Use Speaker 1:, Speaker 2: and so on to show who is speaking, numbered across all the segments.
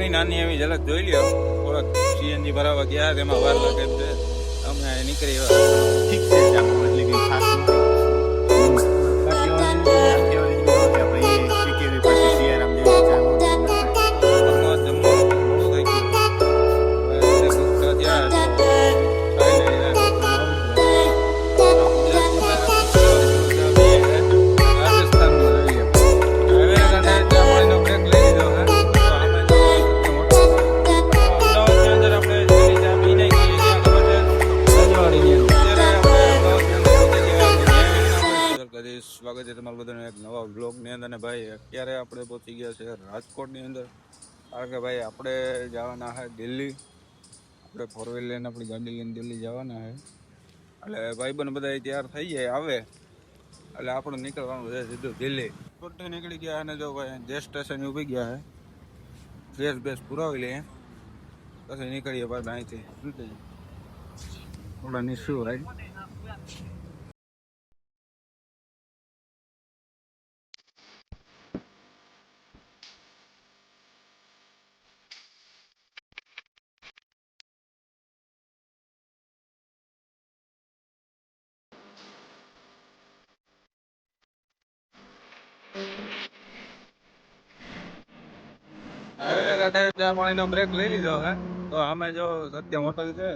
Speaker 1: ની નાની એવી ઝલક જોઈ લ્યો. થોડાક સીએનજી ભરાવા ગયા તેમાં વાર લાગે છે. અમે નીકળી
Speaker 2: ઠીક છે ત્યાં એટલે કંઈ ખાસ નથી. કાઠિયાવાડી આપણે શીખેલી પછી સિયારામ જેવી ચા ન થાય.
Speaker 1: જમવાનું મોડું થઈ ગયું. હવે ભૂખતા થયા તો ખાઈ લઈએ. રાજસ્થાનમાં રહીએ. હવે ચા પાણીનો બ્રેક લઈ લીધો હે. તો અમે જો અમદાવાદની અંદર આપણે જેની ચા પી નાખી ત્યાં ખબર છે રજવાડીની અંદર. સ્વાગત છે તમારું બધાનું એક નવા બ્લોગની અંદર. અને ભાઈ અત્યારે આપણે પહોંચી ગયા છે રાજકોટની અંદર. કારણ કે ભાઈ આપણે જવાના છે દિલ્હી. આપણે ફોર વ્હીલ લઈને આપણી ગાડી લઈને દિલ્હી જવાના છે. એટલે ભાઈબંધ બધા તૈયાર થઈ જાય આવે એટલે આપણે નીકળવાનું છે સીધું દિલ્હી. રાજકોટથી નીકળી ગયા અને જો ભાઈ જે સ્ટેશન ઊભી ગયા છે ફ્રેશ પુરાવી લઈએ પછી નીકળીએ ભાઈ અહીંથી થોડા નિશ્ચુ રાઈટ. ચા પાણીનો બ્રેક લઈ લીધો હે. તો અમે જો સત્યમ હોટલ છે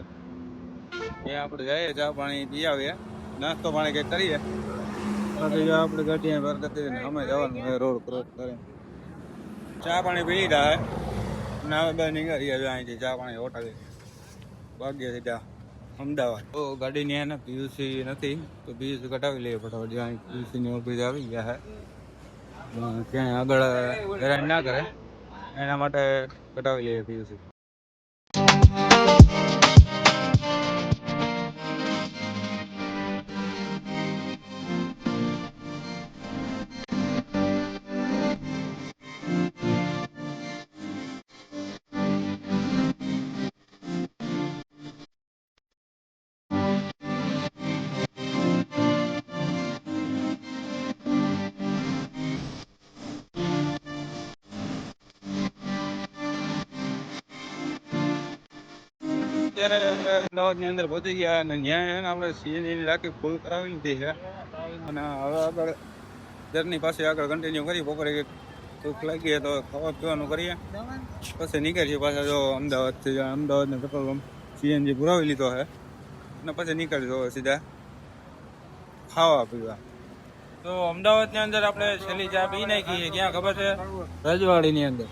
Speaker 1: ત્યાં આપણે જઈએ ચા પાણી પી આવીએ નાસ્તો પાણી કંઈક કરીએ પછી આપણે ગાડી પાર કરી અમે જવાનું છે રોડ ક્રોસ કરીને. ચા પાણી પી લીધા હે અને હવે બે નીકળીએ અહીંથી ચા પાણી હોટલ ભાગ્ય સીધા અમદાવાદ. તો ગાડીની એને પીયુસી નથી તો પીયુસી કઢાવી લઈએ ફટાફટ. જ્યાં પીયુસીની ઓફિસ આવી ગયા હે ક્યાંય આગળ હેરાન ના કરે એના માટે કઢાવી લઈએ પીયુસી. અત્યારે અમદાવાદની અંદર પહોંચી ગયા અને ત્યાં આપણે સીએનજીની ટાંકી ફૂલ કરાવી લીધી છે અને હવે આગળ જર્ની પાસે આગળ કન્ટિન્યુ કરી. બપોરે ભૂખ લાગીએ તો ખાવા પીવાનું કરીએ પછી નીકળીએ પાછા. જો અમદાવાદથી અમદાવાદને પેટ્રોલ પંપ સીએનજી પુરાવી લીધો છે અને પછી નીકળજો સીધા ખાવા પીવા. તો અમદાવાદની અંદર આપણે છેલ્લી ચા પી નાખી ક્યાં ખબર છે રજવાડીની અંદર.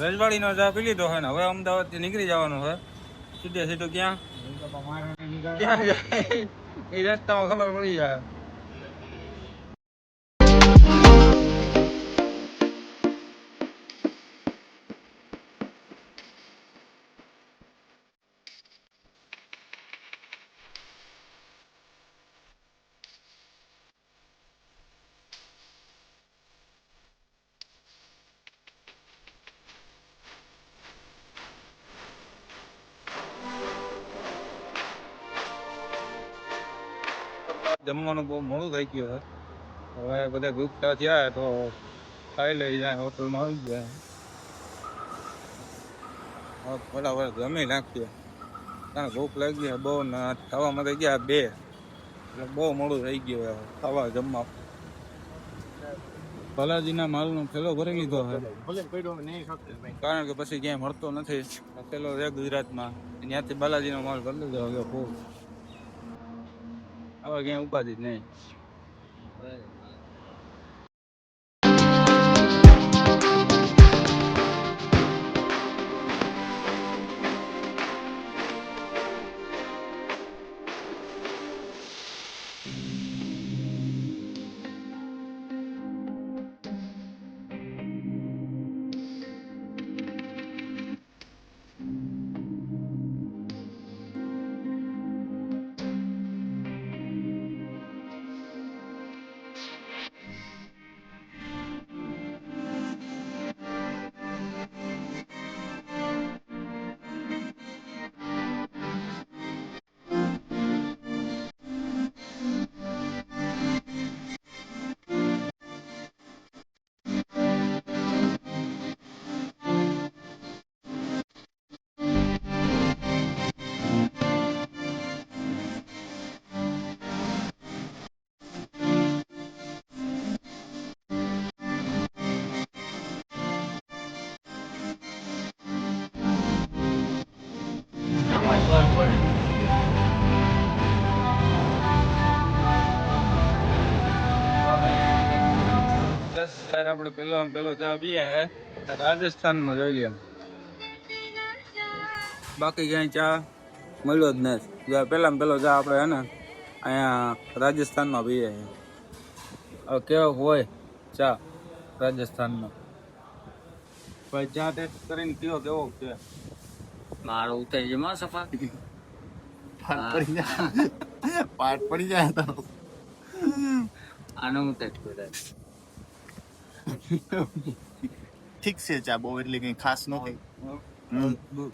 Speaker 1: રજવાડીનો ચા પી લીધો છે ને હવે અમદાવાદથી નીકળી જવાનું છે સીધું ક્યાં જાય એ રસ્તામાં ખબર પડી જાય. જમવાનું બહુ મોડું થઈ ગયું છે. હવે બધા ભૂખતા થયા તો ખાઈ લઈ જાય હોટલમાં આવી ગયા. ફટાફટ જમી નાખીએ કારણ ભૂખ લાગી બહુ ખાવામાં થઈ ગયા 2 એટલે બહુ મોડું થઈ ગયું ખાવા જમવા. બાલાજીના માલનો થેલો ભરી લીધો છે કારણ કે પછી ક્યાંય મળતો નથી. થેલો છે ગુજરાતમાં ત્યાંથી બાલાજીનો માલ ભરી લીધો. હવે બહુ હવે ક્યાંય ઉપાધિ જ નહીં. આપણે પેલો ચા પીએ હે રાજસ્થાનમાં જોઈ લઈએ. બાકી ક્યાંય ચા મળ્યો જ નથી. પેલો ચા આપણે હે ને અહીંયા રાજસ્થાનમાં પીએ. હવે કેવો હોય ચા રાજસ્થાનનો ભાઈ, ચા ટેસ્ટ કરીને કયો કેવો છે.
Speaker 3: મારો ઉતરી જમા સફા
Speaker 2: પાટ પડી જાય તો
Speaker 3: આનો હું ટેસ્ટ કરે
Speaker 2: ઠીક છે ચા બહુ એટલી કઈ ખાસ નથી.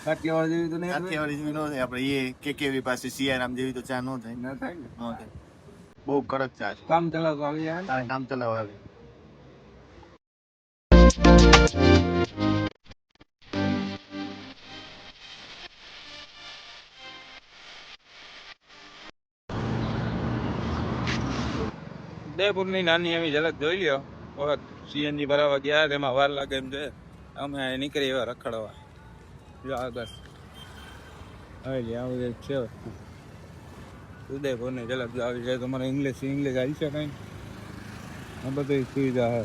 Speaker 1: કાઠિયાવાડ જેવી તો નહીં
Speaker 2: કાઠિયાવાડી જેવી ન થાય. આપણે એ કેકેવી પાસે સિયારામ જેવી તો ચા ન થાય.
Speaker 1: ના થાય ને.
Speaker 2: ન થાય. બહુ કડક ચા છે.
Speaker 1: કામ ચલાવતો આવી જાય ને.
Speaker 2: કામ ચલાવવા આવે.
Speaker 1: ઉદયપુરની નાની એવી ઝલક જોઈ લ્યો. સીએનજી ભરાવા ગયા તેમાં વાર લાગે એમ છે. અમે નીકળી એવા રખડવા જો આગળ હવે આવું એક છે ઉદયપુરની ઝલક જો આવી જાય. તમારે ઇંગ્લિશ આવી છે કઈ આ બધી સુવિધા હે.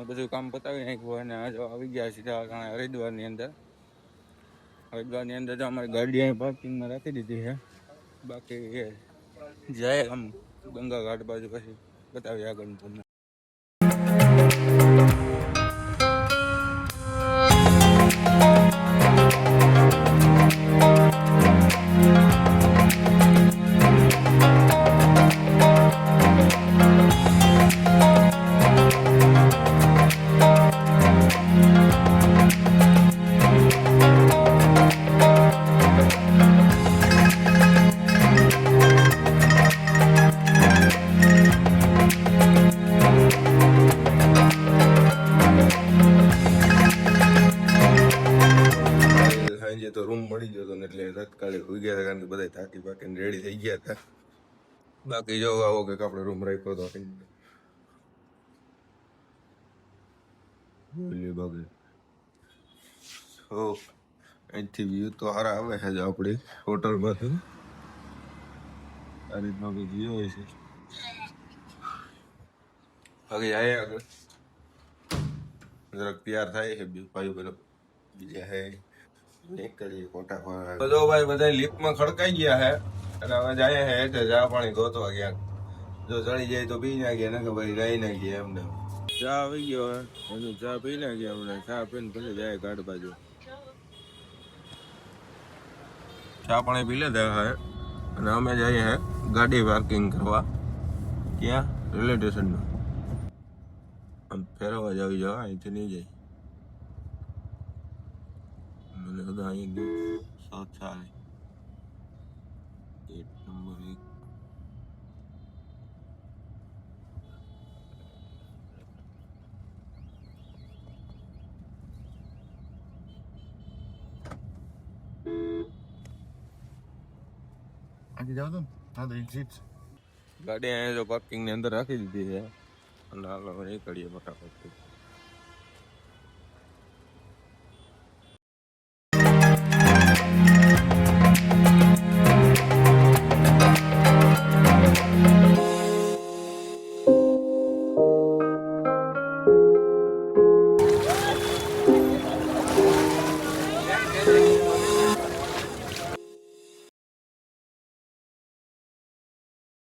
Speaker 1: બધું કામ પતાવી નાખ્યું અને આ જો આવી ગયા સીધા હરિદ્વારની અંદર. હરિદ્વારની અંદર તો અમારી ગાડી અહીં પાર્કિંગમાં રાખી દીધી છે. બાકી જાય આમ ગંગા ઘાટ બાજુ પછી બતાવી આગળ તમને. સાંજે તો રૂમ મળી ગયો હતો ને એટલે તત્કાલિક હોઈ ગયા હતા કારણ કે બધા થાકી પાકીને રેડી થઈ ગયા હતા. બાકી જો આવો કંઈક આપણે રૂમ રાખ્યો હતો. બાકી અહીંથી વ્યૂ તો સારા આવે છે જ આપણી હોટલમાંથી. આ રીતનો કંઈક વ્યૂ હોય છે. બાકી જાય આગળ જરાક તૈયાર થાય છે ભાઈ બધા બીજા હે નીકળીએ કોટા પર. બધો ભાઈ બધા લિફ્ટમાં ખડકાઈ ગયા હે એટલે હવે જાય હે એટલે ચા પાણી ગોતવા ગયા. જો ચડી જાય તો પી ના ગયા ને કે ભાઈ રહી ના ગયા એમને. ચા આવી ગયો હે બધું ચા પી ના ગયા આપણે. ચા પીને પછી જાય ઘાટ બાજુ. ચા પાણી પી લેતા હે અને અમે જઈએ હે ગાડી પાર્કિંગ કરવા. ક્યાં? રેલવે સ્ટેશનમાં. આમ ફેરવા જ આવી જવા અહીંથી નહીં જાય. મને બધા અહીં સાઉથ ચાલે 8 નંબર 1.
Speaker 2: આજે જાવ તો હા તો એક્ઝિટ
Speaker 1: ગાડી અહીંયા જો પાર્કિંગની અંદર રાખી દીધી છે અને હાલો નીકળીએ ફટાફટ.